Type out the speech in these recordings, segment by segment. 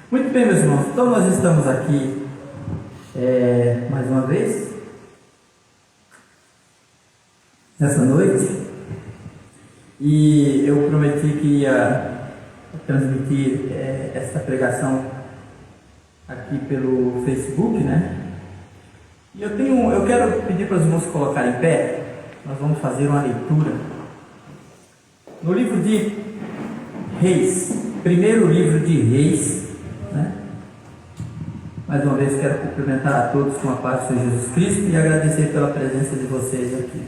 Muito bem, meus irmãos, então nós estamos aqui mais uma vez, nessa noite, e eu prometi que ia transmitir esta pregação aqui pelo Facebook, né? E eu quero pedir para os irmãos colocarem em pé. Nós vamos fazer uma leitura no livro de Reis, primeiro livro de Reis, né? Mais uma vez quero cumprimentar a todos com a paz do Senhor Jesus Cristo e agradecer pela presença de vocês aqui.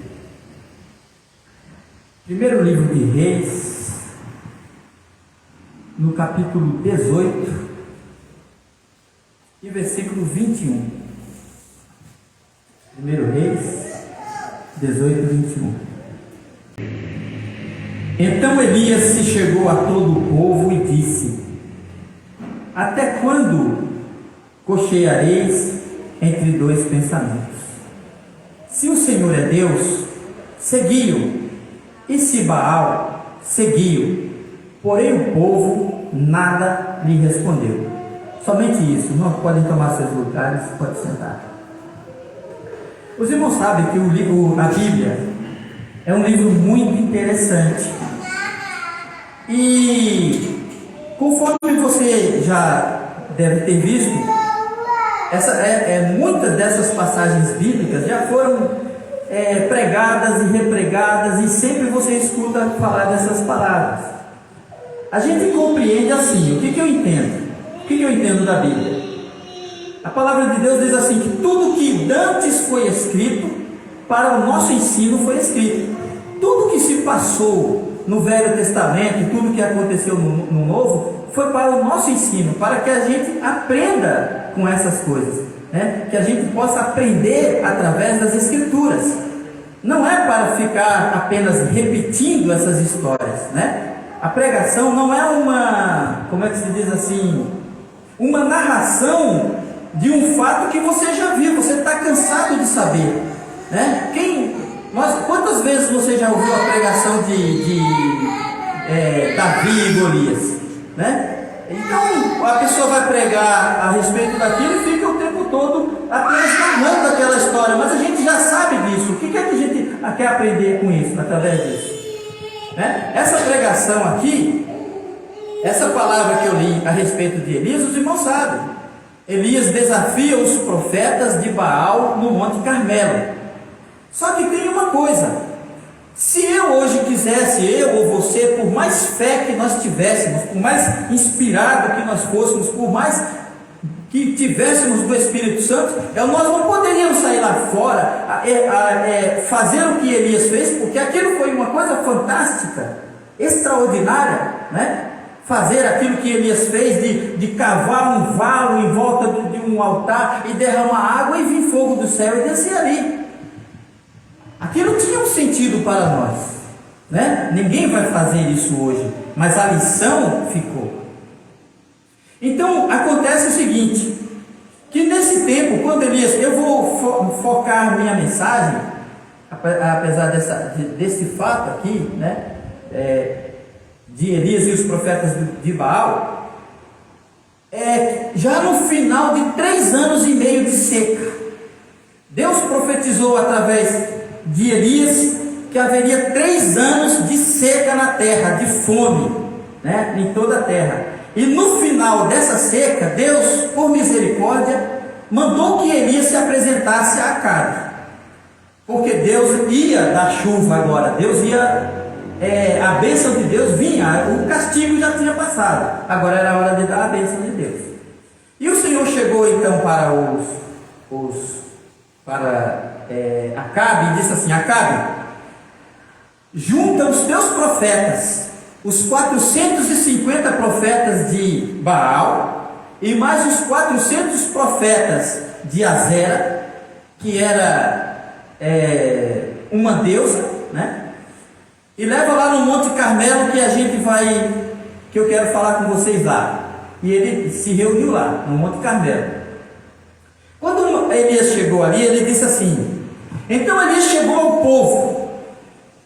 Primeiro livro de Reis, no capítulo 18 e versículo 21. Primeiro Reis 18, 21. Então Elias se chegou a todo o povo e disse: até quando cocheareis entre dois pensamentos? Se o Senhor é Deus, segui-o, e se Baal, segui-o. Porém o povo nada lhe respondeu. Somente isso. Não podem tomar seus lugares, pode sentar. Os irmãos sabem que a Bíblia é um livro muito interessante. E conforme você já deve ter visto, muitas dessas passagens bíblicas já foram pregadas e repregadas, e sempre você escuta falar dessas palavras. A gente compreende assim. O que eu entendo? O que eu entendo da Bíblia? A palavra de Deus diz assim, que tudo que antes foi escrito, para o nosso ensino foi escrito. Tudo que se passou no Velho Testamento, tudo que aconteceu no Novo, foi para o nosso ensino, para que a gente aprenda com essas coisas, né? Que a gente possa aprender através das Escrituras. Não é para ficar apenas repetindo essas histórias, né? A pregação não é como se diz assim, uma narração de um fato que você já viu, você está cansado de saber, né? Quantas vezes você já ouviu a pregação de Davi e Golias, né? Então a pessoa vai pregar a respeito daquilo e fica o tempo todo apenas narrando aquela história, mas a gente já sabe disso. O que é que a gente quer aprender com isso, através disso, né? Essa pregação aqui, essa palavra que eu li a respeito de Elias, os irmãos sabem. Elias desafia os profetas de Baal no Monte Carmelo. Só que tem uma coisa: se eu hoje quisesse, eu ou você, por mais fé que nós tivéssemos, por mais inspirado que nós fôssemos, por mais que tivéssemos do Espírito Santo, nós não poderíamos sair lá fora, fazer o que Elias fez, porque aquilo foi uma coisa fantástica, extraordinária, né? Fazer aquilo que Elias fez, de cavar um valo em volta de um altar e derramar água e vir fogo do céu e descer ali. Aquilo tinha um sentido para nós, né? Ninguém vai fazer isso hoje, mas a lição ficou. Então acontece o seguinte, que nesse tempo, quando Elias, eu vou focar minha mensagem, apesar desse fato aqui, né? De Elias e os profetas de Baal, já no final de 3 anos e meio de seca, Deus profetizou através de Elias que haveria 3 anos de seca na terra, de fome, né, em toda a terra. E no final dessa seca, Deus, por misericórdia, mandou que Elias se apresentasse a Acabe, porque Deus ia dar chuva agora, a bênção de Deus vinha, o castigo já tinha passado, agora era a hora de dar a bênção de Deus. E o Senhor chegou então para Acabe e disse assim: Acabe, junta os teus profetas, os 450 profetas de Baal e mais os 400 profetas de Azera, que era uma deusa, né? E leva lá no Monte Carmelo, que eu quero falar com vocês lá. E ele se reuniu lá no Monte Carmelo. Quando Elias chegou ali, ele disse assim: então Elias chegou ao povo,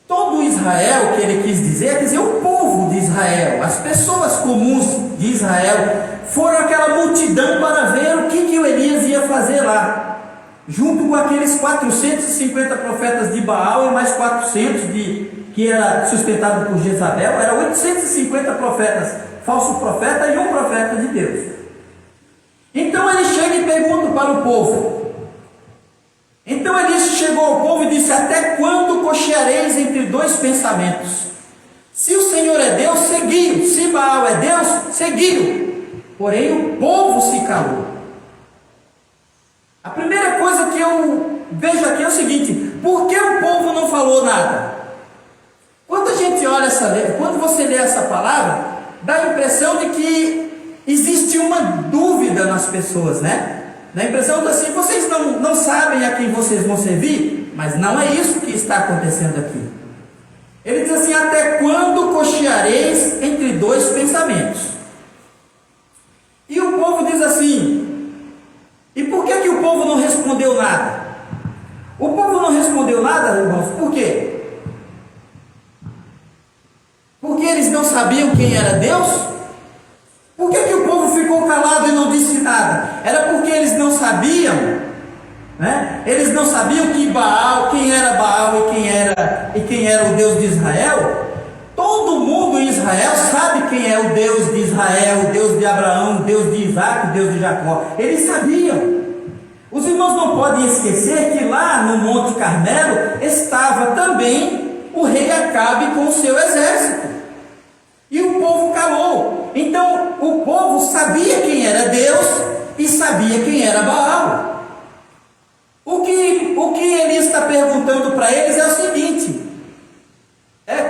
todo Israel Israel, que ele quis dizer, quer dizer, o povo de Israel, as pessoas comuns de Israel, foram aquela multidão para ver o que o Elias ia fazer lá, junto com aqueles 450 profetas de Baal e mais 400 que era sustentado por Jezabel. Eram 850 profetas, falsos profetas e um profeta de Deus. Então ele chega e pergunta para o povo. Então ele chegou ao povo e disse: até quando cocheareis entre dois pensamentos? Se o Senhor é Deus, seguiu; se Baal é Deus, seguiu. Porém o povo se calou. A primeira coisa que eu vejo aqui é o seguinte: por que o povo não falou nada? Quando a gente olha quando você lê essa palavra, dá a impressão de que existe uma dúvida nas pessoas, né? Dá a impressão de assim: vocês não sabem a quem vocês vão servir? Mas não é isso que está acontecendo aqui. Ele diz assim: até quando cocheareis entre dois pensamentos? E o povo diz assim: e por que o povo não respondeu nada? O povo não respondeu nada, irmãos, por quê? Porque eles não sabiam quem era Deus? Por que o povo ficou calado e não disse nada? Era porque eles não sabiam, né? Eles não sabiam que quem era Baal e quem era o Deus de Israel. Todo mundo em Israel sabe quem é o Deus de Israel, o Deus de Abraão, o Deus de Isaac, o Deus de Jacó. Eles sabiam. Os irmãos não podem esquecer que lá no Monte Carmelo estava também o rei Acabe com o seu exército. E o povo calou. Então o povo sabia quem era Deus e sabia quem era Baal. O que ele está perguntando para eles é o seguinte: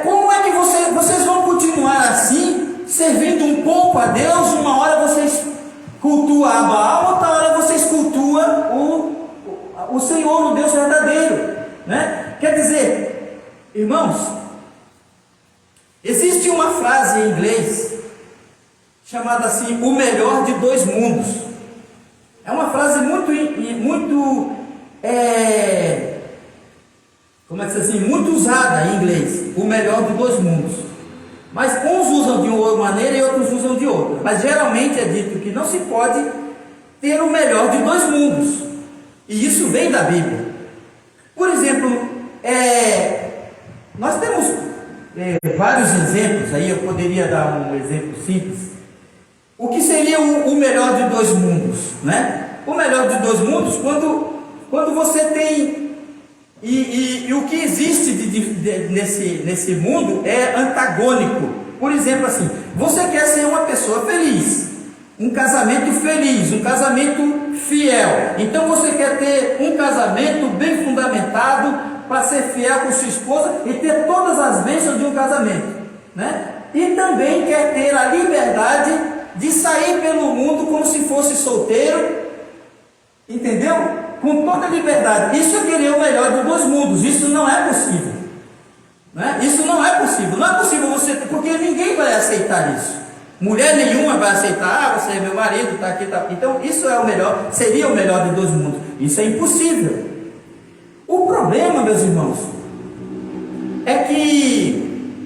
como é que vocês vão continuar assim, servindo um pouco a Deus? Uma hora vocês cultuam a Baal, outra hora vocês cultuam o Senhor, o Deus verdadeiro, né? Quer dizer, irmãos, existe uma frase em inglês chamada assim: o melhor de dois mundos. É uma frase muito muito usada em inglês, o melhor de dois mundos. Mas uns usam de uma maneira e outros usam de outra. Mas geralmente é dito que não se pode ter o melhor de dois mundos. E isso vem da Bíblia. Por exemplo, nós temos vários exemplos. Aí eu poderia dar um exemplo simples. O que seria o melhor de dois mundos, né? O melhor de dois mundos, quando você tem... E o que existe nesse mundo é antagônico. Por exemplo, assim, você quer ser uma pessoa feliz, um casamento feliz, um casamento fiel. Então você quer ter um casamento bem fundamentado para ser fiel com sua esposa e ter todas as bênçãos de um casamento, né? E também quer ter a liberdade de sair pelo mundo como se fosse solteiro, entendeu? Com toda a liberdade. Isso é querer o melhor dos dois mundos. Isso não é possível, né? Isso não é possível. Não é possível você, porque ninguém vai aceitar isso. Mulher nenhuma vai aceitar: você é meu marido, está aqui, tá. Então isso é o melhor, seria o melhor de dois mundos. Isso é impossível. O problema, meus irmãos, é que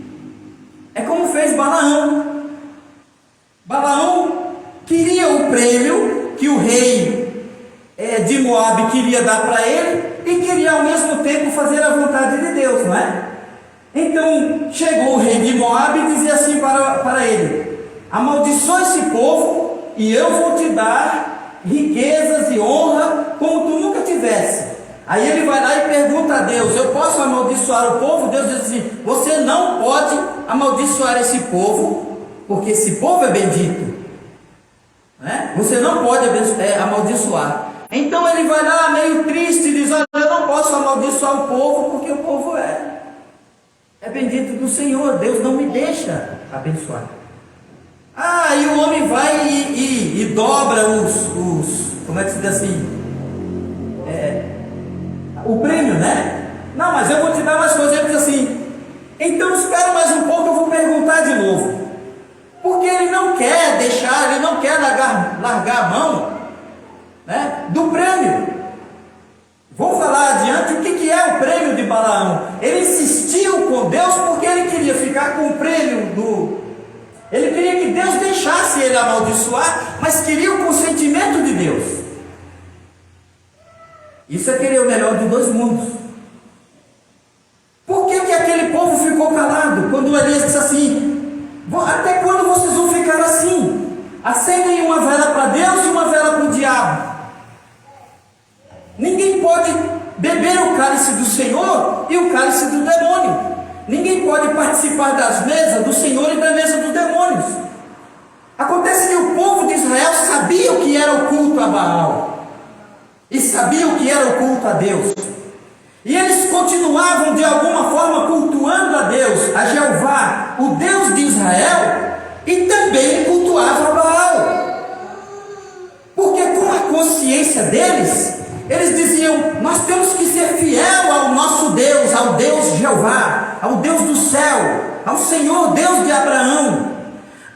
é como fez Balaão. Balaão queria o prêmio que o rei de Moabe queria dar para ele e queria ao mesmo tempo fazer a vontade de Deus, não é? Então chegou o rei de Moabe e dizia assim para ele: amaldiçoa esse povo e eu vou te dar riquezas e honra como tu nunca tivesse. Aí ele vai lá e pergunta a Deus: eu posso amaldiçoar o povo? Deus diz assim: você não pode amaldiçoar esse povo, porque esse povo é bendito, né? Você não pode amaldiçoar. Então ele vai lá meio triste e diz: olha, eu não posso amaldiçoar o povo, porque o povo é bendito do Senhor. Deus não me deixa abençoar. E o homem vai e dobra como é que se diz assim? O prêmio, né? Não, mas eu vou te dar mais coisas. Ele diz assim: então espera mais um pouco, eu vou perguntar de novo. Porque ele não quer deixar, ele não quer largar a mão, né, do prêmio. Vou falar adiante o que é o prêmio de Balaão. Ele insistiu com Deus porque ele queria ficar com o prêmio Ele queria que Deus deixasse ele amaldiçoar, mas queria o consentimento de Deus. Isso é querer o melhor de dois mundos. Por que aquele povo ficou calado? Quando Elias disse assim: até quando vocês vão ficar assim? Acendem uma vela para Deus e uma vela para o diabo. Ninguém pode beber o cálice do Senhor e o cálice do demônio. Ninguém pode participar das mesas do Senhor e da mesa dos demônios. Acontece que o povo de Israel sabia o que era o culto a Baal e sabia o que era o culto a Deus. E eles continuavam de alguma forma cultuando a Deus, a Jeová, o Deus de Israel, e também cultuavam a Baal. Porque com a consciência deles, eles diziam: nós temos que ser fiel ao nosso Deus, ao Deus Jeová, ao Deus do céu, ao Senhor Deus de Abraão.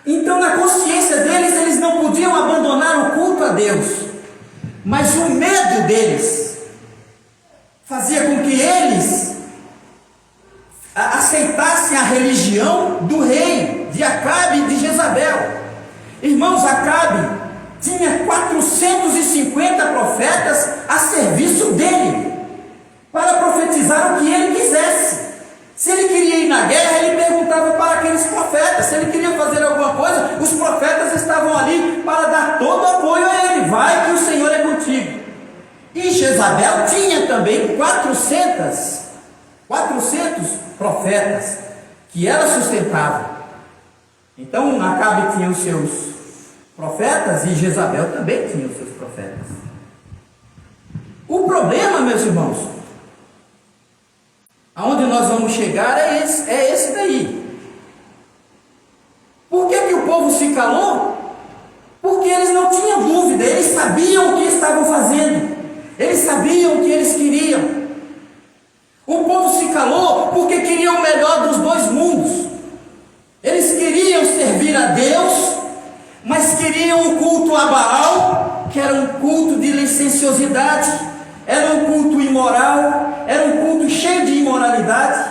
Então, na consciência deles, eles não podiam abandonar o culto a Deus, mas o medo deles fazia com que eles aceitassem a religião do rei, de Acabe e de Jezabel. Irmãos, Acabe tinha 450 profetas a serviço dele, para profetizar o que ele quisesse. Se ele queria ir na guerra, ele perguntava para aqueles profetas. Se ele queria fazer alguma coisa, os profetas estavam ali para dar todo o apoio a ele. Vai que o Senhor é contigo. E Jezabel tinha também 400 profetas que ela sustentava. Então Acabe tinha os seus profetas e Jezabel também tinha os seus profetas. O problema, meus irmãos, aonde nós vamos chegar é esse daí. Por que o povo se calou? Porque eles não tinham dúvida, eles sabiam o que estavam fazendo, eles sabiam o que eles queriam. O povo se calou porque queriam o melhor dos dois mundos. Eles queriam servir a Deus, mas queriam o culto a Baal, que era um culto de licenciosidade, era um culto imoral, era um culto cheio de imoralidade,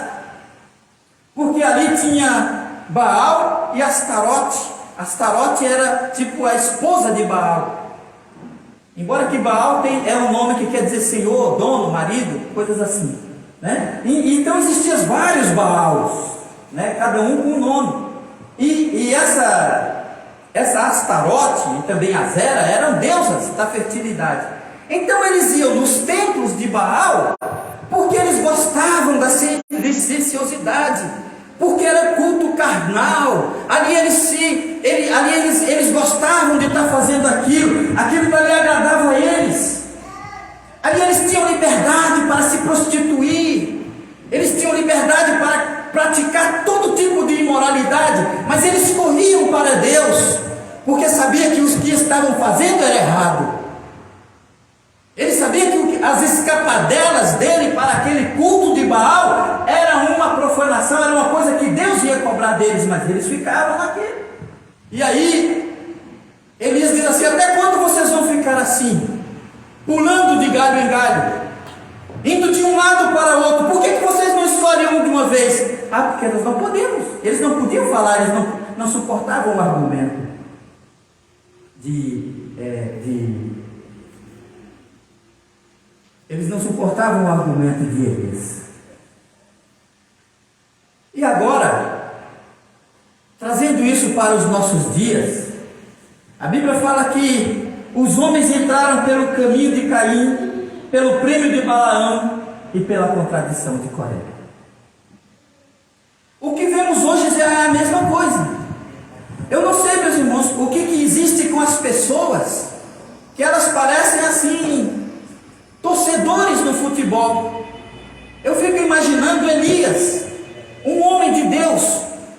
porque ali tinha Baal e Astarote. Astarote era tipo a esposa de Baal, embora que Baal é um nome que quer dizer senhor, dono, marido, coisas assim, né? Então existiam vários Baals, né? Cada um com um nome, e essa Astarote e também Azera eram deusas da fertilidade. Então eles iam nos templos de Baal porque eles gostavam da licenciosidade, porque era culto carnal. Ali eles gostavam de estar fazendo aquilo ali agradava a eles. Ali eles tinham liberdade para se prostituir, eles tinham liberdade para praticar todo tipo de imoralidade, mas eles corriam para Deus, porque sabia que os que estavam fazendo era errado. Ele sabia que as escapadelas dele para aquele culto de Baal era uma profanação, era uma coisa que Deus ia cobrar deles, mas eles ficavam naquilo. E aí Elias diz assim: até quando vocês vão ficar assim, pulando de galho em galho, indo de um lado para o outro? Por que vocês não escolhem um de uma vez? Porque nós não podemos. Eles não podiam falar, eles não suportavam o argumento eles não suportavam o argumento de Elias. E agora, trazendo isso para os nossos dias, a Bíblia fala que os homens entraram pelo caminho de Caim, pelo prêmio de Balaão e pela contradição de Coré. O que vemos hoje é a mesma coisa. Eu não sei, meus irmãos, o que existe com as pessoas, que elas parecem assim, torcedores no futebol. Eu fico imaginando Elias, um homem de Deus,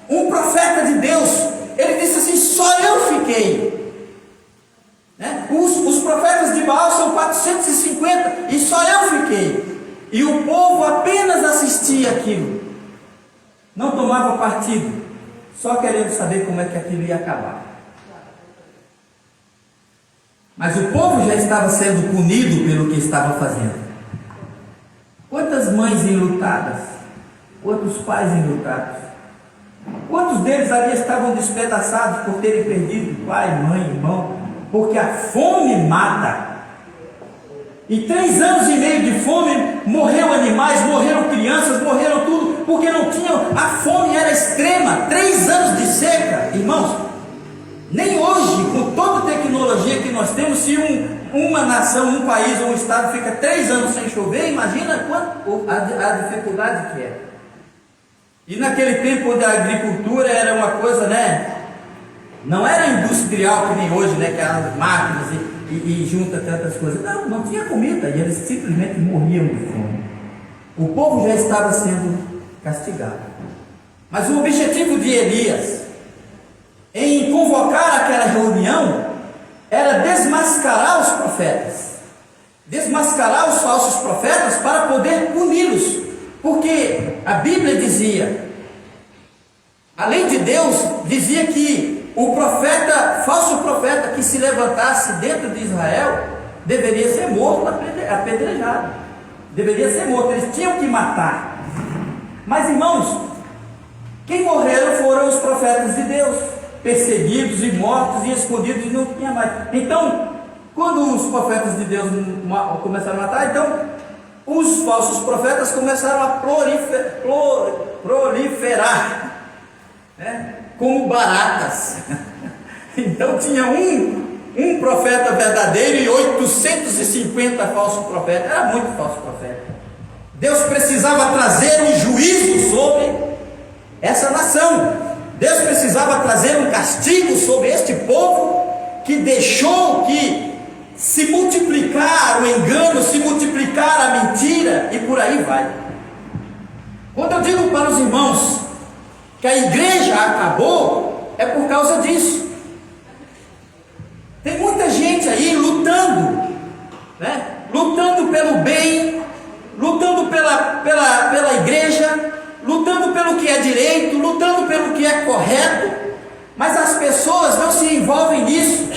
um profeta de Deus. Ele disse assim: só eu fiquei, né? Os profetas de Baal são 450 e só eu fiquei, e o povo apenas assistia aquilo, não tomava partido, só querendo saber como é que aquilo ia acabar. Mas o povo já estava sendo punido pelo que estava fazendo. quantas mães enlutadas, quantos pais enlutados, quantos deles ali estavam despedaçados por terem perdido pai, mãe, irmão, porque a fome mata. Em 3 anos e meio de fome, morreram animais, morreram crianças, morreram tudo, porque não tinham, a fome era extrema. 3 anos de seca, irmãos. Nem hoje, com toda a tecnologia que nós temos, se uma nação, um país ou um estado fica 3 anos sem chover, imagina a dificuldade que é. E naquele tempo onde a agricultura era uma coisa, né? Não era industrial que nem hoje, né? Que as máquinas e junta tantas coisas. Não tinha comida e eles simplesmente morriam de fome. O povo já estava sendo castigado. Mas o objetivo de Elias em convocar aquela reunião era desmascarar os profetas, desmascarar os falsos profetas para poder puni-los, porque a Bíblia dizia, a lei de Deus dizia que o profeta, falso profeta que se levantasse dentro de Israel deveria ser morto, apedrejado, deveria ser morto, eles tinham que matar. Mas irmãos, quem morreram foram os profetas de Deus, perseguidos e mortos e escondidos, e não tinha mais. Então, quando os profetas de Deus começaram a matar, então os falsos profetas começaram a proliferar, né? Como baratas. Então tinha um profeta verdadeiro e 850 falsos profetas. Era muito falso profeta. Deus precisava trazer um juízo sobre essa nação. Deus precisava trazer um castigo sobre este povo que deixou que se multiplicar o engano, se multiplicar a mentira, e por aí vai. Quando eu digo para os irmãos que a igreja acabou, é por causa disso. Tem muita gente aí lutando, né? Lutando pelo bem, lutando pela igreja, lutando pelo que é direito, lutando pelo que é correto, mas as pessoas não se envolvem nisso.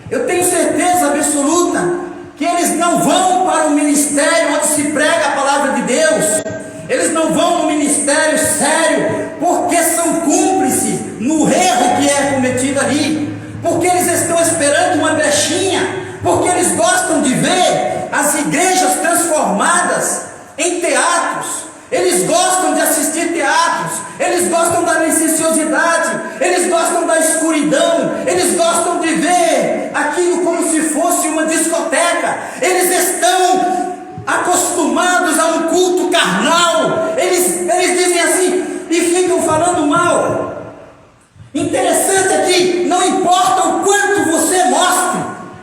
Eu tenho certeza absoluta que eles não vão para o ministério onde se prega a palavra de Deus, eles não vão no ministério sério, porque são cúmplices no erro que é cometido ali, porque eles estão esperando uma brechinha, porque eles gostam de ver as igrejas transformadas em teatros. Eles gostam de assistir teatros, eles gostam da licenciosidade, eles gostam da escuridão, eles gostam de ver aquilo como se fosse uma discoteca. Eles estão acostumados a um culto carnal, eles dizem assim e ficam falando mal. Interessante é que não importa o quanto você mostre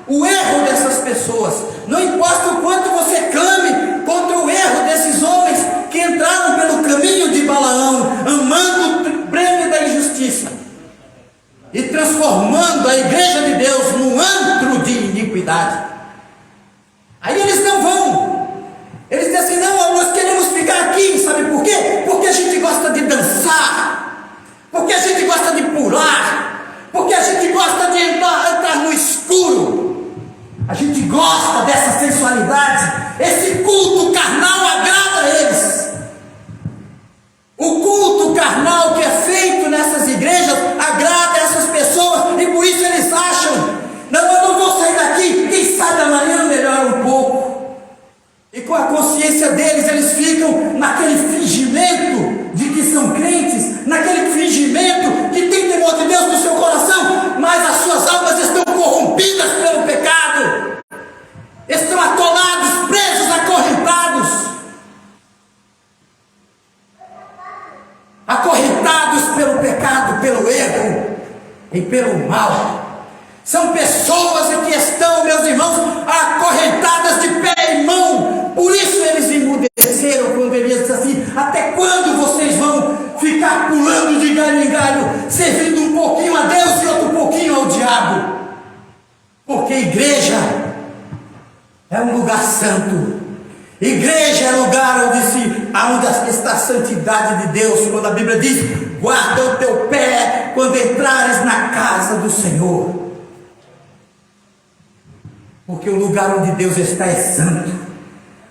o erro dessas pessoas, não importa o quanto você clame contra o erro desses homens que entraram pelo caminho de Balaão, amando o prêmio da injustiça e transformando a igreja de Deus num antro de iniquidade. Aí eles não vão, eles dizem assim: não, nós queremos ficar aqui, sabe por quê? Porque a gente gosta de dançar, porque a gente gosta de pular, porque a gente gosta de entrar no escuro. A gente gosta dessa sensualidade. Esse culto carnal agrada a eles. O culto carnal que é feito nessas igrejas agrada essas pessoas, e por isso eles acham: não, eu não vou sair daqui, quem sabe amanhã melhora um pouco. E com a consciência deles, eles ficam naquele fingimento de que são crentes, naquele fingimento que tem temor de Deus no seu coração, mas as suas almas estão corrompidas pelo pecado, estão atolados, presos, acorrentados pelo pecado, pelo erro e pelo mal. São pessoas que estão, meus irmãos, acorrentadas de pé e mão. Por isso eles emudeceram quando Elias disse assim: até quando vocês vão ficar pulando de galho em galho, servindo um pouquinho a Deus e outro pouquinho ao diabo? Porque igreja é um lugar santo. Igreja é lugar onde está a santidade de Deus. Quando a Bíblia diz: guarda o teu pé quando entrares na casa do Senhor. Porque o lugar onde Deus está é santo.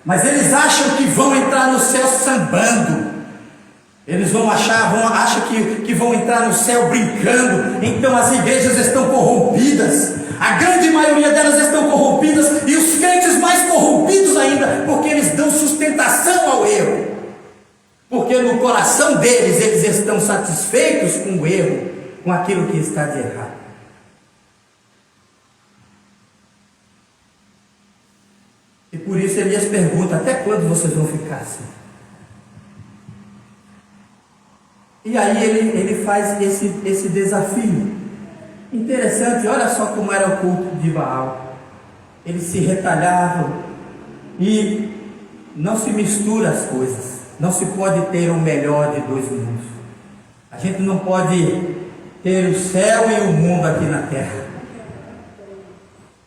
Mas eles acham que vão entrar no céu sambando. Eles acham que vão entrar no céu brincando. Então as igrejas estão corrompidas. A grande maioria delas estão corrompidas. E os crentes mais corrompidos ainda, porque eles dão sustentação ao erro. Porque no coração deles, eles estão satisfeitos com o erro, com aquilo que está de errado. E por isso Elias pergunta: até quando vocês vão ficar assim? E aí ele faz esse desafio. Interessante, olha só como era o culto de Baal. Eles se retalhavam. E não se mistura as coisas. Não se pode ter o melhor de dois mundos. A gente não pode ter o céu e o mundo aqui na terra.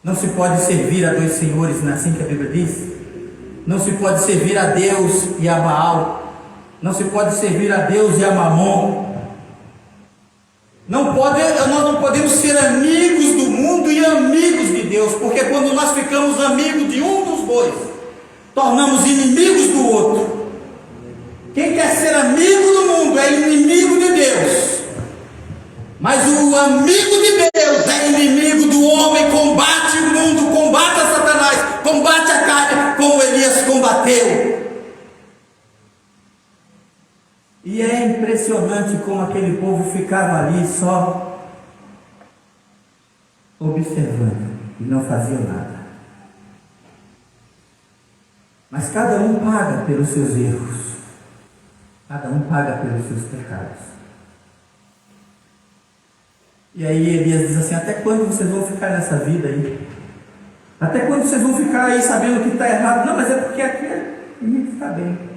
Não se pode servir a dois senhores, não é assim que a Bíblia diz? Não se pode servir a Deus e a Baal. Não se pode servir a Deus e a Mamon. Nós não podemos ser amigos do mundo e amigos de Deus, porque quando nós ficamos amigos de um dos dois, tornamos inimigos do outro. Quem quer ser amigo do mundo é inimigo de Deus, mas o amigo de Deus é inimigo do homem. Combate o mundo, combate a Satanás, combate a carne, como Elias combateu. E é impressionante como aquele povo ficava ali só observando e não fazia nada. Mas cada um paga pelos seus erros, cada um paga pelos seus pecados. E aí Elias diz assim: até quando vocês vão ficar nessa vida aí? Até quando vocês vão ficar aí sabendo que está errado? Não, mas é porque aqui está bem.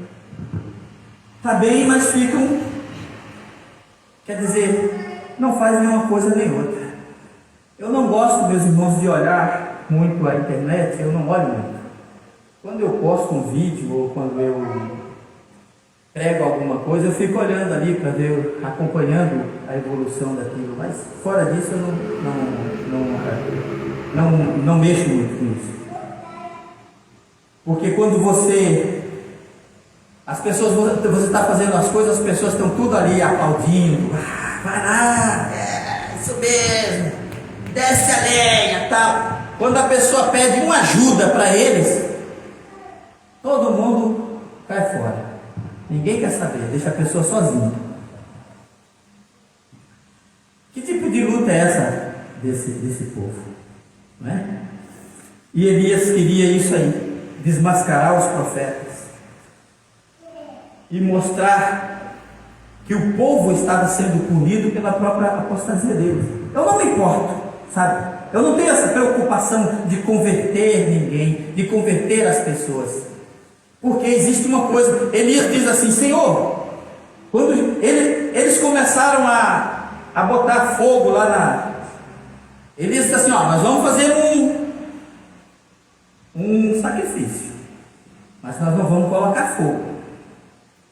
Está bem, mas ficam, quer dizer, não fazem nenhuma coisa nem outra. Eu não gosto, meus irmãos, de olhar muito a internet. Eu não olho muito. Quando eu posto um vídeo ou quando eu prego alguma coisa, eu fico olhando ali para ver, acompanhando a evolução daquilo. Mas fora disso, eu não mexo muito com isso. Porque quando você está fazendo as coisas, as pessoas estão tudo ali aplaudindo. Vai lá, isso mesmo, desce a lenha, tal. Quando a pessoa pede uma ajuda para eles, todo mundo cai fora. Ninguém quer saber, deixa a pessoa sozinha. Que tipo de luta é essa desse povo? Não é? E Elias queria isso aí, desmascarar os profetas e mostrar que o povo estava sendo punido pela própria apostasia deles. Eu não me importo, sabe? Eu não tenho essa preocupação de converter ninguém, de converter as pessoas. Porque existe uma coisa, Elias diz assim: Senhor, quando eles começaram a botar fogo lá Elias diz assim: ó, nós vamos fazer um sacrifício, mas nós não vamos colocar fogo.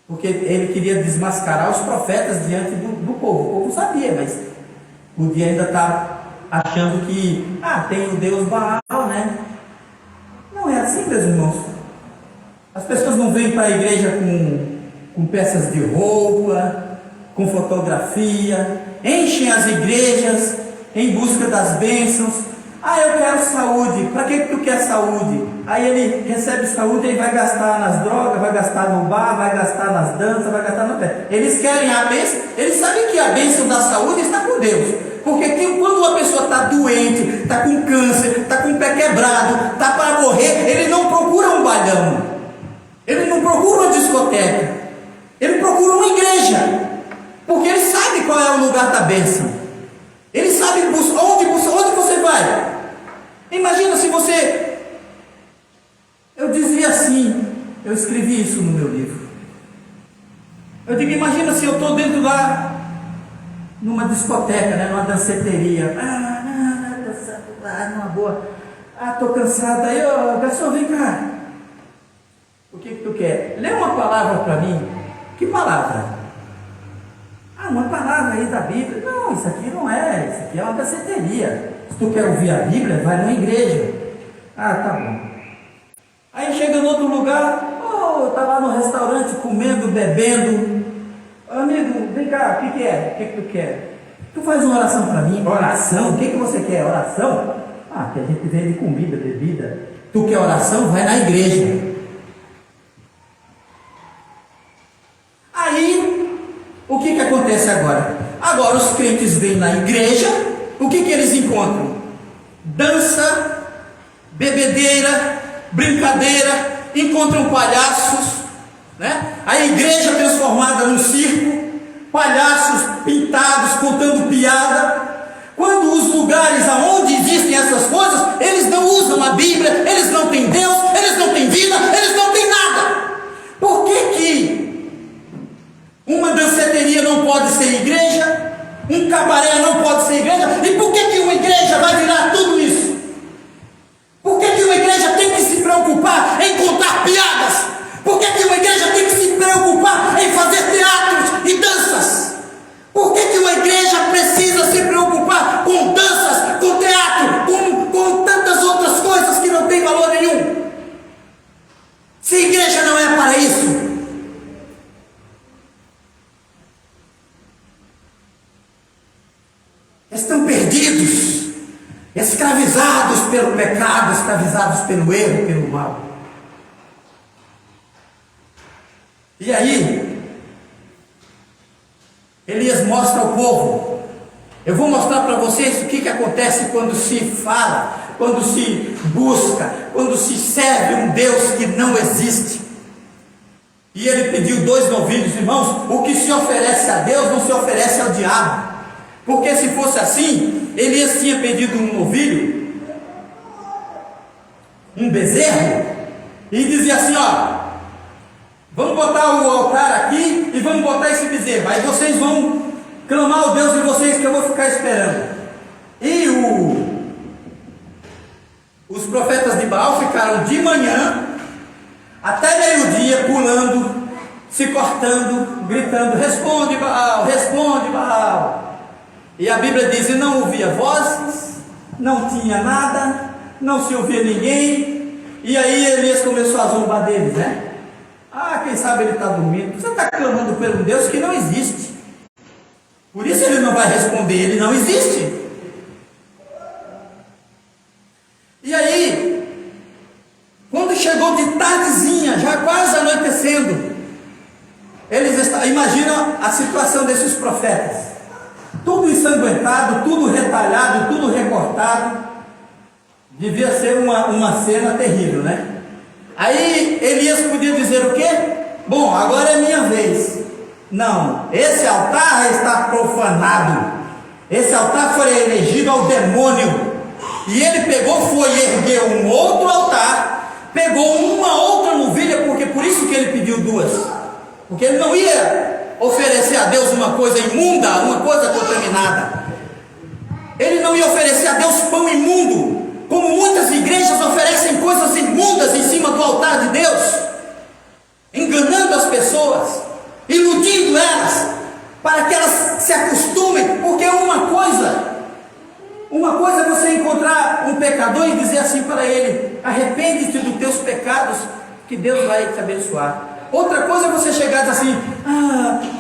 Porque ele queria desmascarar os profetas diante do povo. O povo sabia, mas podia ainda estar achando que tem o Deus Baal, né? Não é assim, meus irmãos. As pessoas não vêm para a igreja com peças de roupa, com fotografia, enchem as igrejas em busca das bênçãos. Eu quero saúde. Para que tu quer saúde? Aí ele recebe saúde e vai gastar nas drogas, vai gastar no bar, vai gastar nas danças, vai gastar no pé. Eles querem a bênção. Eles sabem que a bênção da saúde está com Deus. Porque quando uma pessoa está doente, está com câncer, está com o pé quebrado, está para morrer, ele não procura um balão, ele não procura uma discoteca, ele procura uma igreja, porque ele sabe qual é o lugar da bênção. Ele sabe onde você vai. Imagina se você... Eu dizia assim, eu escrevi isso no meu livro. Eu digo, imagina se eu estou dentro lá, numa discoteca, né, numa danceteria. Numa boa. Estou cansado. Aí, garçom, vem cá. O que tu quer? Lê uma palavra para mim. Que palavra? Uma palavra aí da Bíblia. Não, isso aqui não é. Isso aqui é uma danceteria. Se tu quer ouvir a Bíblia, vai na igreja. Tá bom. Aí chega no outro lugar, tá lá no restaurante comendo, bebendo. Amigo, vem cá, o que é? O que tu quer? Tu faz uma oração para mim? Oração? O que você quer? Oração? Que a gente vende comida, bebida. Tu quer oração? Vai na igreja. Aí, o que acontece agora? Agora os crentes vêm na igreja, o que eles encontram? Dança, bebedeira, brincadeira, encontram palhaços, né? A igreja transformada num circo, palhaços pintados, contando piada. Quando os lugares aonde existem essas coisas, eles não usam a Bíblia, eles não têm Deus, eles não têm vida, eles não têm nada. Por que uma danceteria não pode ser igreja? Um cabaré não pode ser igreja? E por que uma igreja vai virar tudo isso? Por que uma igreja tem que se preocupar em contar piadas? Por que uma igreja tem que se preocupar em fazer teatros e danças? Por que uma igreja precisa se preocupar com danças, com teatro, com tantas outras coisas que não têm valor nenhum? Se a igreja não é para isso. Estão perdidos, escravizados pelo pecado, escravizados pelo erro, pelo mal. E aí, Elias mostra ao povo. Eu vou mostrar para vocês o que acontece quando se fala, quando se busca, quando se serve um Deus que não existe. E ele pediu 2 novilhos, irmãos. O que se oferece a Deus não se oferece ao diabo. Porque se fosse assim, Elias tinha pedido um novilho, um bezerro, e dizia assim: vamos botar o altar aqui e vamos botar esse bezerro. Aí vocês vão clamar ao Deus de vocês que eu vou ficar esperando. E os profetas de Baal ficaram de manhã até meio-dia pulando, se cortando, gritando: responde Baal, responde Baal. E a Bíblia diz: e não ouvia vozes, não tinha nada, não se ouvia ninguém. E aí Elias começou a zombar deles, né? Quem sabe ele está dormindo. Você está clamando por um Deus que não existe. Por isso ele não vai responder, ele não existe. E aí, quando chegou de tardezinha, já quase anoitecendo, imagina a situação desses profetas. Tudo ensanguentado, tudo retalhado, tudo recortado. Devia ser uma cena terrível, né? Aí Elias podia dizer o quê? Bom, agora é minha vez. Não, esse altar está profanado. Esse altar foi erigido ao demônio. E ele foi erguer um outro altar, pegou uma outra novilha, porque por isso que ele pediu 2. Porque ele não ia oferecer a Deus uma coisa imunda, uma coisa contaminada. Ele não ia oferecer a Deus pão imundo, como muitas igrejas oferecem coisas imundas em cima do altar de Deus, enganando as pessoas, iludindo elas, para que elas se acostumem. Porque uma coisa é você encontrar um pecador e dizer assim para ele: arrepende-te dos teus pecados, que Deus vai te abençoar. Outra coisa é você chegar e dizer assim: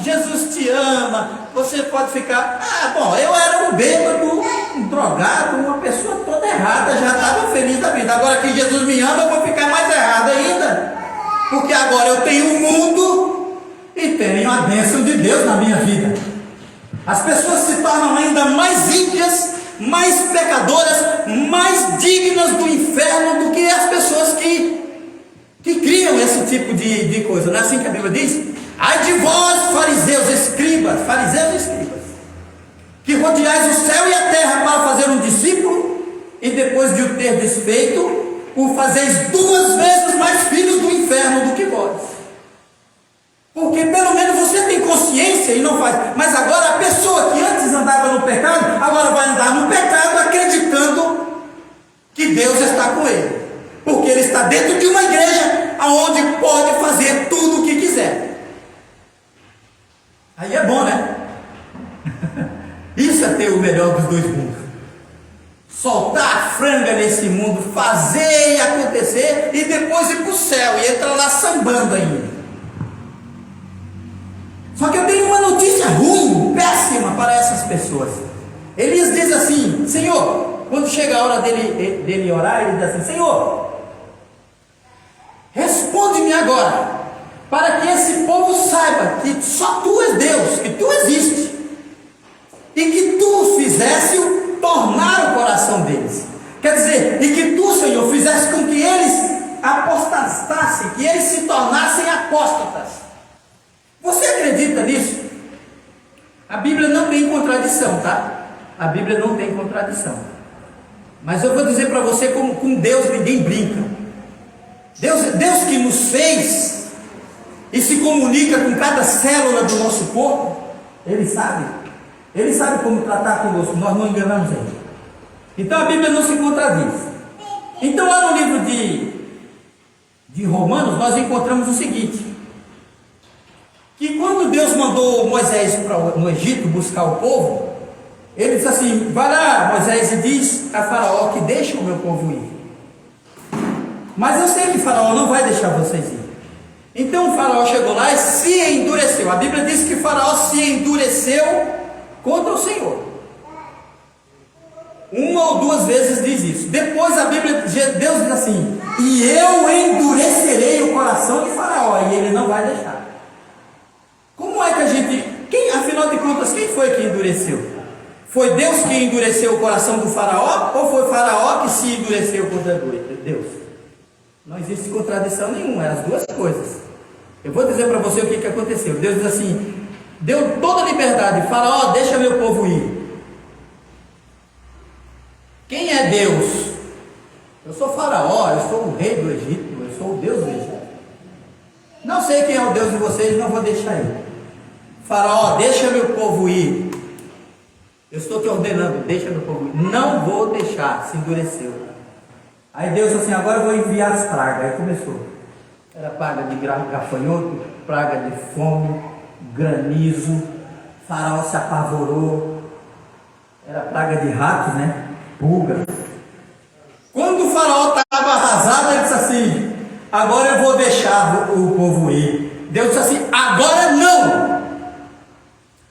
Jesus te ama. Você pode ficar: bom, eu era um bêbado, um drogado, uma pessoa toda errada, já estava feliz da vida. Agora que Jesus me ama, eu vou ficar mais errado ainda, porque agora eu tenho o mundo e tenho a bênção de Deus na minha vida. As pessoas se tornam ainda mais ímpias, mais pecadoras, mais dignas do inferno do que as pessoas que criam esse tipo de coisa. Não é assim que a Bíblia diz? Ai de vós, fariseus e escribas, que rodeais o céu e a terra para fazer um discípulo, e depois de o ter desfeito, o fazeis 2 vezes mais filhos do inferno do que vós. Porque pelo menos você tem consciência e não faz. Mas agora a pessoa que antes andava no pecado, agora vai andar no pecado acreditando que Deus está com ele, porque ele está dentro de uma igreja onde pode fazer tudo o que quiser. Aí é bom, né? Isso é ter o melhor dos 2 mundos. Soltar a franga nesse mundo, fazer e acontecer. descer e depois ir para o céu e entrar lá sambando ainda. Só que eu tenho uma notícia ruim, péssima para essas pessoas. Elias diz assim: Senhor, quando chega a hora dele orar, ele diz assim: Senhor, responde-me agora, para que esse povo saiba que só Tu és Deus, que Tu existes, e que Tu fizesse tornar o coração deles. Quer dizer, e que Tu, Senhor, fizesse com que eles apostatassem, que eles se tornassem apóstatas. Você acredita nisso? A Bíblia não tem contradição, tá? A Bíblia não tem contradição. Mas eu vou dizer para você, como com Deus ninguém brinca. Deus que nos fez e se comunica com cada célula do nosso corpo, Ele sabe como tratar conosco, nós não enganamos Ele. Então a Bíblia não se contradiz. Então lá no livro de Romanos nós encontramos o seguinte: que quando Deus mandou Moisés no Egito buscar o povo, Ele disse assim: vai lá, Moisés, e diz a Faraó que deixa o meu povo ir. Mas eu sei que Faraó não vai deixar vocês ir. Então o Faraó chegou lá e se endureceu. A Bíblia diz que Faraó se endureceu contra o Senhor. Uma ou duas vezes diz isso. Depois a Bíblia, Deus diz assim: e eu endurecerei o coração de Faraó, e ele não vai deixar. Como é que a gente, afinal de contas, quem foi que endureceu? Foi Deus que endureceu o coração do Faraó, ou foi Faraó que se endureceu contra Deus? Não existe contradição nenhuma, é as duas coisas. Eu vou dizer para você o que aconteceu. Deus diz assim: deu toda a liberdade, Faraó, deixa meu povo ir. Quem é Deus? Eu sou Faraó, eu sou o rei do Egito, eu sou o Deus do Egito. Não sei quem é o Deus de vocês, não vou deixar ir. Faraó, deixa meu povo ir. Eu estou te ordenando, deixa meu povo ir. Não vou deixar, se endureceu. Aí Deus assim: agora eu vou enviar as pragas. Aí começou. Era praga de gafanhoto, praga de fome, granizo. Faraó se apavorou. Era praga de ratos, né? Pulga. Quando o Faraó estava arrasado, ele disse assim: agora eu vou deixar o povo ir. Deus disse assim: agora não.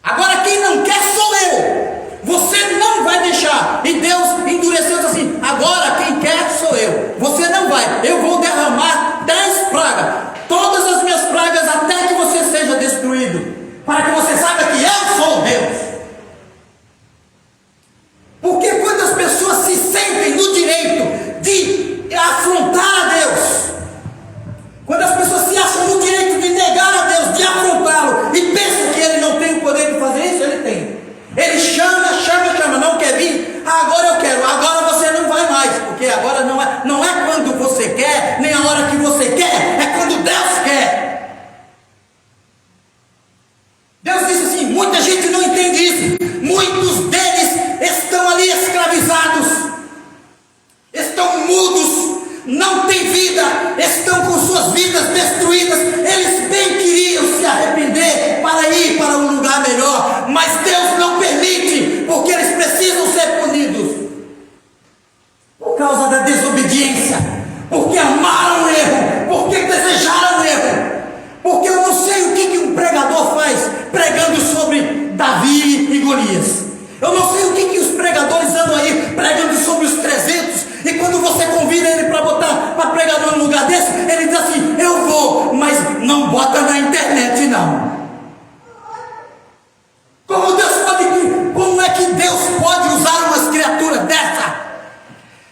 Agora quem não quer sou eu. Você não vai deixar. E Deus endureceu e disse assim: agora quem quer sou eu. Você não vai. Eu vou derramar 10 pragas. Todas as minhas pragas até que você seja destruído. Para que você saiba que eu sou Deus. Porque quando as pessoas se sentem no direito de afrontar a Deus, quando as pessoas se acham no direito de negar a Deus, de afrontá-lo, e pensam que Ele não tem o poder de fazer isso, Ele tem. Ele chama, não quer vir, agora eu quero, agora você não vai mais, porque agora não é quando você quer, nem a hora que você quer, é quando Deus quer. Deus disse assim: muita gente não entende isso, muitos deles estão ali escravizados, estão mudos, não têm vida, estão com suas vidas destruídas. Eles bem queriam se arrepender para ir para um lugar melhor, mas Deus não permite, porque eles precisam ser punidos por causa da desobediência, porque amaram o erro, porque desejaram o erro. Porque eu não sei o que um pregador faz pregando sobre Davi e Golias. Eu não sei o que os pregadores andam aí pregando sobre os 300, e quando você convida ele para pregar num lugar desse, ele diz assim: eu vou, mas não bota na internet não. Como é que Deus pode usar umas criaturas dessa?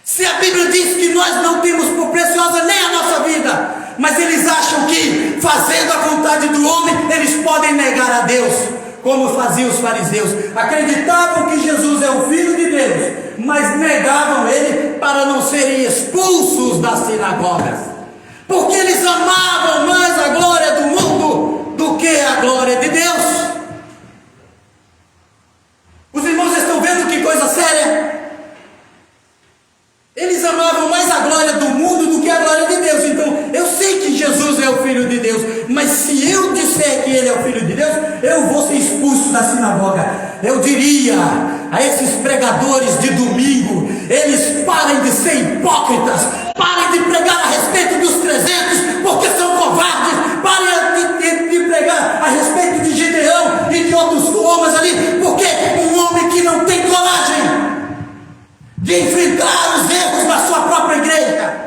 Se a Bíblia diz que nós não temos por preciosa nem a nossa vida, mas eles acham que fazendo a vontade do homem, eles podem negar a Deus. Como faziam os fariseus, acreditavam que Jesus é o Filho de Deus, mas negavam Ele para não serem expulsos das sinagogas, porque eles amavam mais a glória do mundo do que a glória de Deus. Os irmãos estão vendo que coisa séria? Eles amavam mais a glória do mundo do que a glória de Deus. Então, eu sei que Jesus é o Filho de Deus, mas se eu disser que Ele é o Filho de Deus, eu vou ser expulso da sinagoga. Eu diria a esses pregadores de domingo eles parem de ser hipócritas, parem de pregar a respeito dos 300, porque são covardes, parem de pregar a respeito de Gideão e de outros homens ali, porque um homem que não tem coragem de enfrentar os erros da sua própria igreja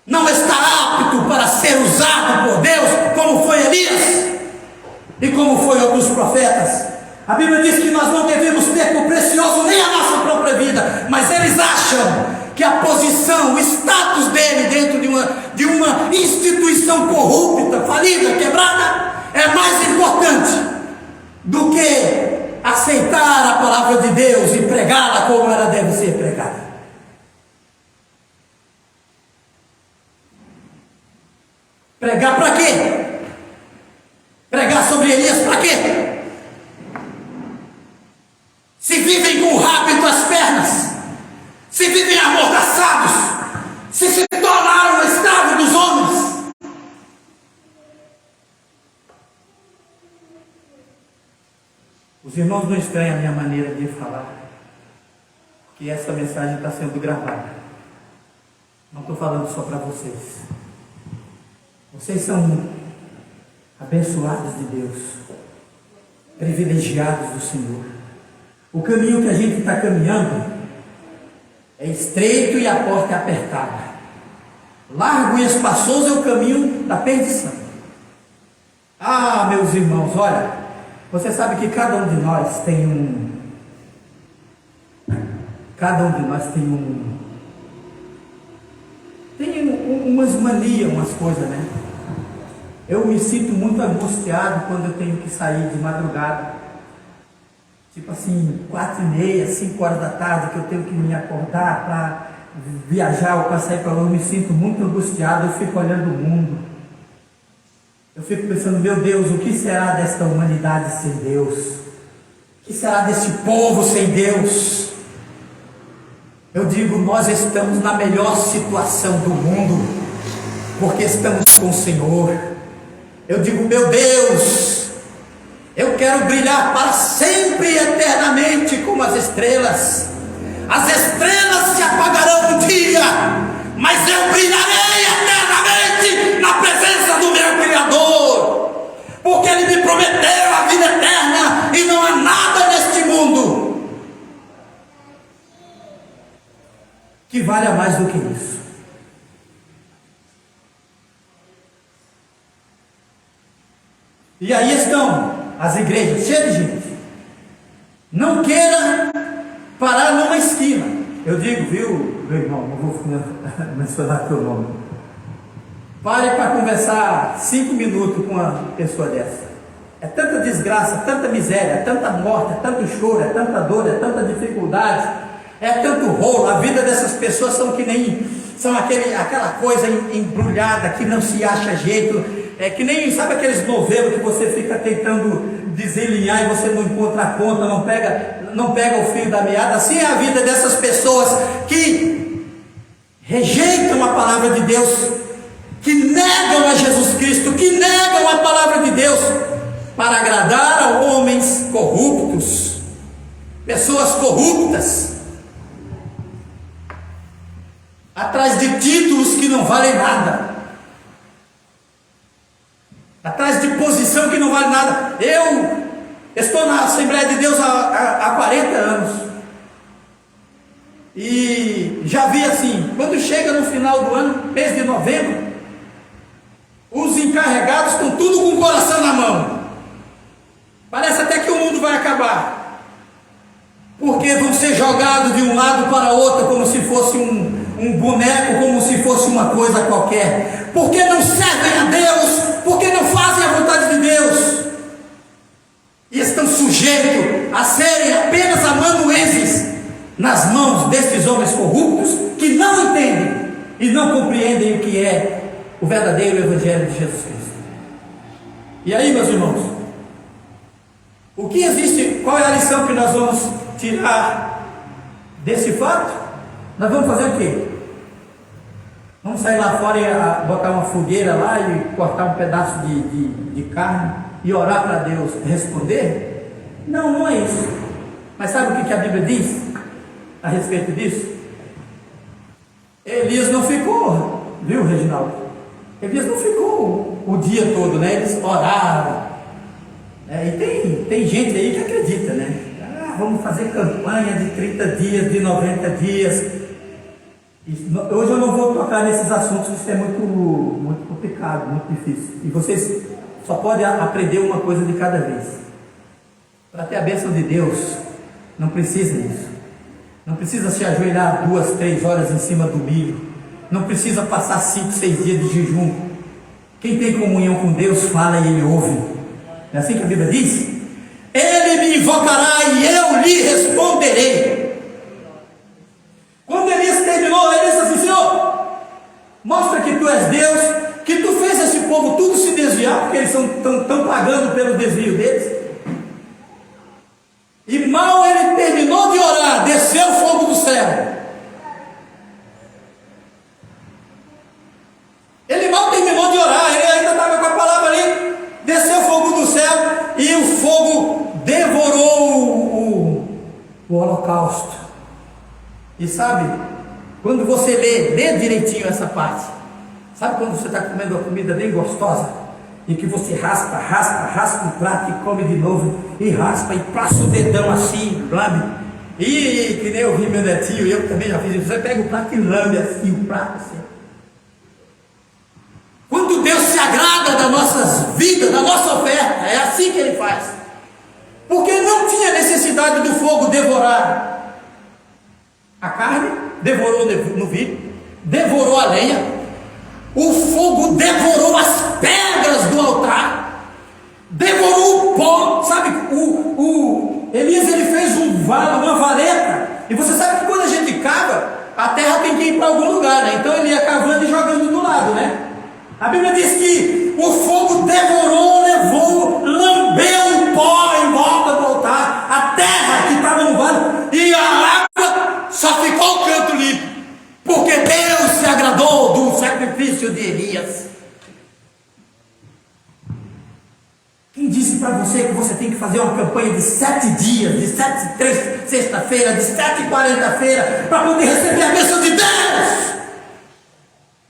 não está apto para ser usado por Deus, como foi Elias e como foi outros profetas. A Bíblia diz que nós não devemos ter por precioso nem a nossa própria vida, mas eles acham que a posição, o status dele dentro de uma instituição corrupta, falida, quebrada, é mais importante do que aceitar a palavra de Deus e pregá-la como ela deve ser pregada. Pregar para quê? Pregar sobre Elias para quê? Se vivem com o rabo entre as pernas, se vivem amordaçados, se tornaram escravos dos homens. Os irmãos não estranham a minha maneira de falar, que essa mensagem está sendo gravada. Não estou falando só para vocês. Vocês são abençoados de Deus, privilegiados do Senhor. O caminho que a gente está caminhando é estreito e a porta é apertada. Largo e espaçoso é o caminho da perdição. Ah, meus irmãos, olha, você sabe que cada um de nós tem umas manias, umas coisas, né? Eu me sinto muito angustiado quando eu tenho que sair de madrugada, tipo assim, 4h30, 5 horas da tarde, que eu tenho que me acordar para viajar ou para sair para lá. Eu me sinto muito angustiado, eu fico olhando o mundo, eu fico pensando, meu Deus, o que será desta humanidade sem Deus? O que será desse povo sem Deus? Eu digo, nós estamos na melhor situação do mundo, porque estamos com o Senhor. Eu digo, meu Deus, eu quero brilhar para sempre e eternamente como as estrelas. As estrelas se apagarão um dia, mas eu brilharei eternamente na presença do meu Criador, porque Ele me prometeu a vida eterna e não há nada neste mundo que valha mais do que isso. E aí estão as igrejas cheias de gente. Não queira parar numa esquina. Eu digo, viu, meu irmão, não vou mencionar teu nome. Pare para conversar 5 minutos com uma pessoa dessa. É tanta desgraça, tanta miséria, é tanta morte, é tanto choro, é tanta dor, é tanta dificuldade, é tanto rolo. A vida dessas pessoas são aquela coisa embrulhada que não se acha jeito. É que nem, sabe aqueles novelos que você fica tentando desenlinhar e você não encontra a ponta, não pega o fio da meada? Assim é a vida dessas pessoas que rejeitam a palavra de Deus, que negam a Jesus Cristo, que negam a palavra de Deus para agradar a homens corruptos, pessoas corruptas, atrás de títulos que não valem nada, atrás de posição que não vale nada. Eu estou na Assembleia de Deus há 40 anos e já vi assim, quando chega no final do ano, mês de novembro, os encarregados estão tudo com o coração na mão. Parece até que o mundo vai acabar, porque vão ser jogados de um lado para outro como se fosse um boneco, como se fosse uma coisa qualquer, porque não servem a Deus, porque não fazem a vontade de Deus, e estão sujeitos a serem apenas amanuenses nas mãos desses homens corruptos, que não entendem e não compreendem o que é o verdadeiro Evangelho de Jesus Cristo. E aí, meus irmãos, o que existe? Qual é a lição que nós vamos tirar desse fato? Nós vamos fazer o quê? Vamos sair lá fora e botar uma fogueira lá e cortar um pedaço de carne e orar para Deus responder? Não, não é isso. Mas sabe o que a Bíblia diz? a respeito disso? Elias não ficou, viu, Reginaldo? Elias não ficou o dia todo, né? Eles oraram. E tem gente aí que acredita, né? Vamos fazer campanha de 30 dias, de 90 dias. Hoje eu não vou tocar nesses assuntos, isso é muito complicado, muito difícil. E vocês só podem aprender uma coisa de cada vez. Para ter a bênção de Deus, não precisa disso. Não precisa se ajoelhar 2, 3 horas em cima do milho. Não precisa passar 5, 6 dias de jejum. Quem tem comunhão com Deus, fala e Ele ouve. Não é assim que a Bíblia diz? Ele me invocará e eu lhe responderei. Quando Elias terminou, ele disse assim: Senhor, mostra que tu és Deus, que tu fez esse povo tudo se desviar, porque eles estão pagando pelo desvio deles. E mal ele terminou de orar, desceu o fogo do céu. Ele mal terminou de orar, ele ainda estava com a palavra ali. Desceu o fogo do céu e o fogo devorou o holocausto. E sabe, quando você lê direitinho essa parte, sabe quando você está comendo uma comida bem gostosa? E que você raspa o prato e come de novo, e raspa e passa o dedão assim, lambe. E que nem eu vi meu netinho, eu também já fiz isso. Você pega o prato e lambe assim, o prato assim. Quando Deus se agrada das nossas vidas, da nossa oferta, é assim que Ele faz. Porque não tinha necessidade do fogo devorar a carne, devorou no vidro, devorou a lenha. O fogo devorou as pedras do altar, devorou o pó, sabe? Elias, ele fez uma valeta, e você sabe que quando a gente cava, a terra tem que ir para algum lugar, né? Então ele ia cavando e jogando do lado, né? A Bíblia diz que o fogo devorou, levou, lambeu o pó em volta do altar, a terra que estava no vale, e a água só ficou o canto limpo. Porque Deus se agradou do sacrifício de Elias. Quem disse para você que você tem que fazer uma campanha de 7 dias, de 7 sexta-feira, de 7 quarta-feira, para poder receber a bênção de Deus?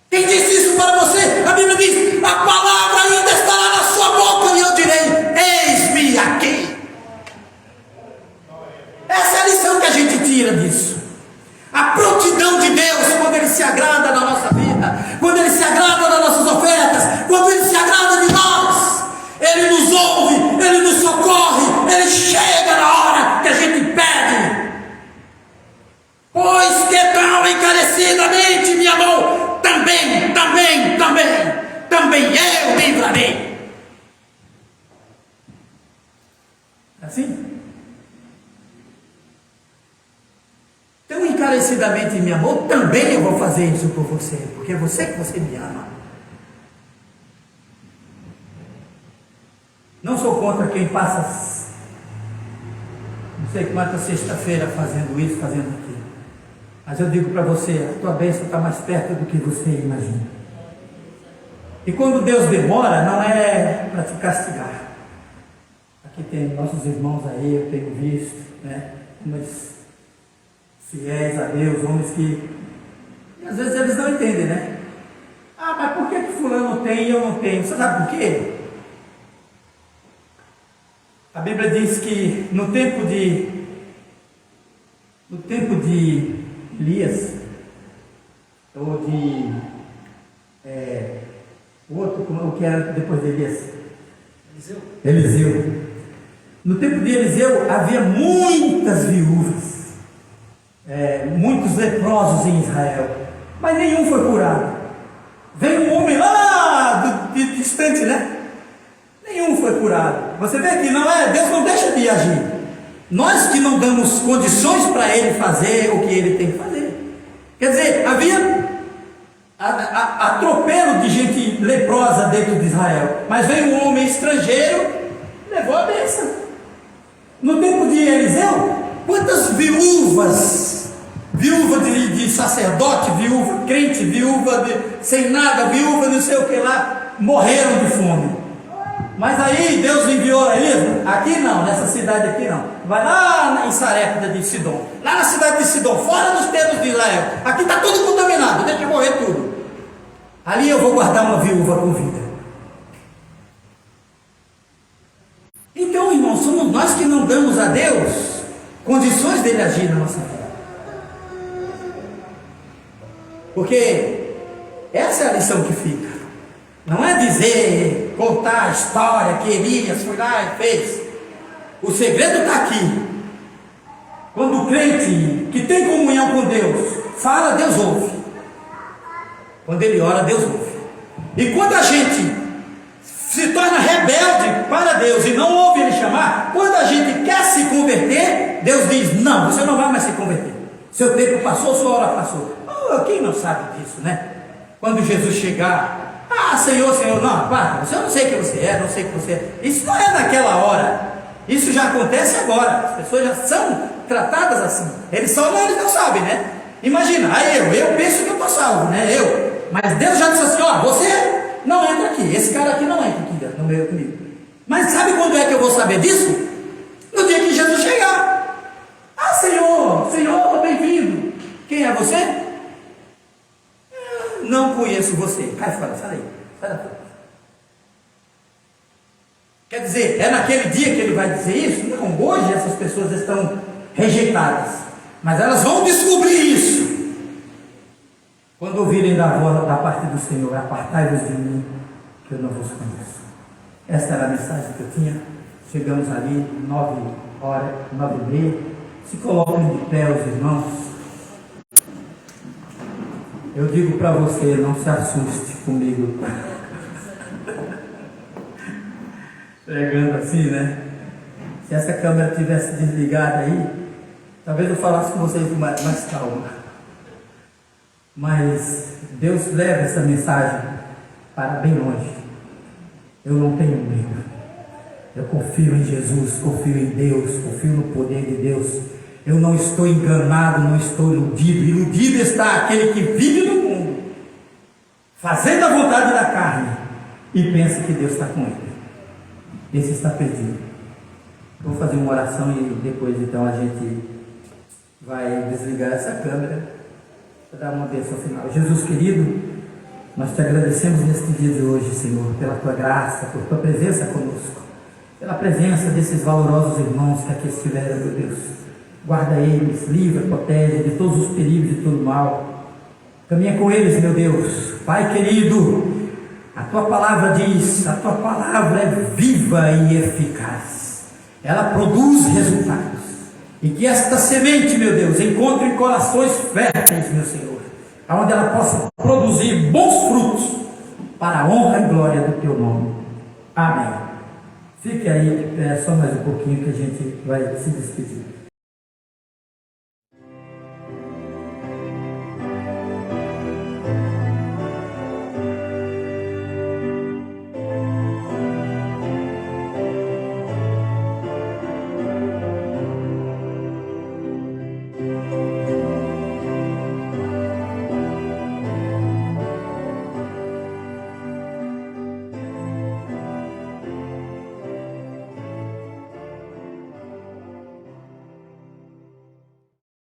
Quem disse isso para você? A Bíblia diz: a palavra ainda estará na sua boca e eu direi: eis-me aqui. Essa é a lição que a gente tira disso. A prontidão de Deus, quando Ele se agrada na nossa vida, quando Ele se agrada nas nossas ofertas, quando Ele se agrada de nós, Ele nos ouve, Ele nos socorre, Ele chega na hora que a gente pede. Pois que tão encarecidamente me amou, também eu livrarei. Assim? Tão encarecidamente me amou, também eu vou fazer isso por você, porque é você que você me ama. Não sou contra quem passa não sei quanta sexta-feira fazendo isso, fazendo aquilo, mas eu digo para você, a tua bênção está mais perto do que você imagina. E quando Deus demora, não é para te castigar. Aqui tem nossos irmãos aí, eu tenho visto, né? Mas fiéis a Deus, homens que às vezes eles não entendem, né? Ah, mas por que fulano tem e eu não tenho? Você sabe por quê? A Bíblia diz que no tempo de Elias, ou de o outro, o que era depois de Elias? Eliseu. No tempo de Eliseu havia muitas viúvas, muitos leprosos em Israel, mas nenhum foi curado. Veio um homem lá de distante, né? Nenhum foi curado. Você vê que Deus não deixa de agir. Nós que não damos condições para Ele fazer o que Ele tem que fazer. Quer dizer, havia atropelo de gente leprosa dentro de Israel, mas veio um homem estrangeiro, levou a bênção. No tempo de Eliseu, quantas viúvas, viúva de sacerdote, viúva crente, viúva sem nada, viúva não sei o que lá, morreram de fome. Mas aí Deus enviou Elias, aqui não, nessa cidade aqui não, vai lá em Sarepta de Sidom, lá na cidade de Sidom, fora dos termos de Israel. Aqui está tudo contaminado, deixa morrer tudo. Ali eu vou guardar uma viúva com vida. Então, irmão, somos nós que não damos a Deus condições dele agir na nossa vida. Porque essa é a lição que fica. Não é dizer, contar a história que Elias foi lá e fez. O segredo está aqui. Quando o crente que tem comunhão com Deus fala, Deus ouve. Quando ele ora, Deus ouve. E quando a gente se torna rebelde para Deus e não ouve Ele chamar, quando a gente quer se converter, Deus diz: não, você não vai mais se converter. Seu tempo passou, sua hora passou. Oh, quem não sabe disso, né? Quando Jesus chegar, Senhor, Senhor, não, para, eu não sei o que você é, não sei o que você é. Isso não é naquela hora. Isso já acontece agora. As pessoas já são tratadas assim. Eles não sabem, né? Imagina, eu penso que eu estou salvo, né? Mas Deus já disse assim: ó, você não entra aqui, esse cara aqui não entra aqui no meio comigo. Mas sabe quando é que eu vou saber disso? No dia que Jesus chegar. Senhor, bem-vindo. Quem é você? Não conheço você. Cai fora, sai daí, sai da frente. Quer dizer, é naquele dia que ele vai dizer isso? Não, hoje essas pessoas estão rejeitadas, mas elas vão descobrir isso quando ouvirem da voz da parte do Senhor: apartai-vos de mim, que eu não vos conheço. Esta era a mensagem que eu tinha. Chegamos ali, 9h, 9h30. Se coloquem de pé os irmãos. Eu digo para você, não se assuste comigo pregando assim, né? Se essa câmera tivesse desligada aí, talvez eu falasse com vocês com mais calma. Mas Deus leva essa mensagem para bem longe. Eu não tenho medo. Eu confio em Jesus, confio em Deus, confio no poder de Deus. Eu não estou enganado, não estou iludido. Iludido está aquele que vive no mundo, fazendo a vontade da carne, e pensa que Deus está com ele. Esse está perdido. Vou fazer uma oração e depois então a gente vai desligar essa câmera para dar uma bênção final. Jesus querido, nós te agradecemos neste dia de hoje, Senhor, pela tua graça, por tua presença conosco, pela presença desses valorosos irmãos que aqui estiveram, meu Deus. Guarda eles, livra, protege de todos os perigos e de todo mal. Caminha com eles, meu Deus. Pai querido, a tua palavra diz, a tua palavra é viva e eficaz. Ela produz resultados. E que esta semente, meu Deus, encontre em corações férteis, meu Senhor, onde ela possa produzir bons frutos para a honra e glória do teu nome. Amém. Fique aí de pé só mais um pouquinho que a gente vai se despedir.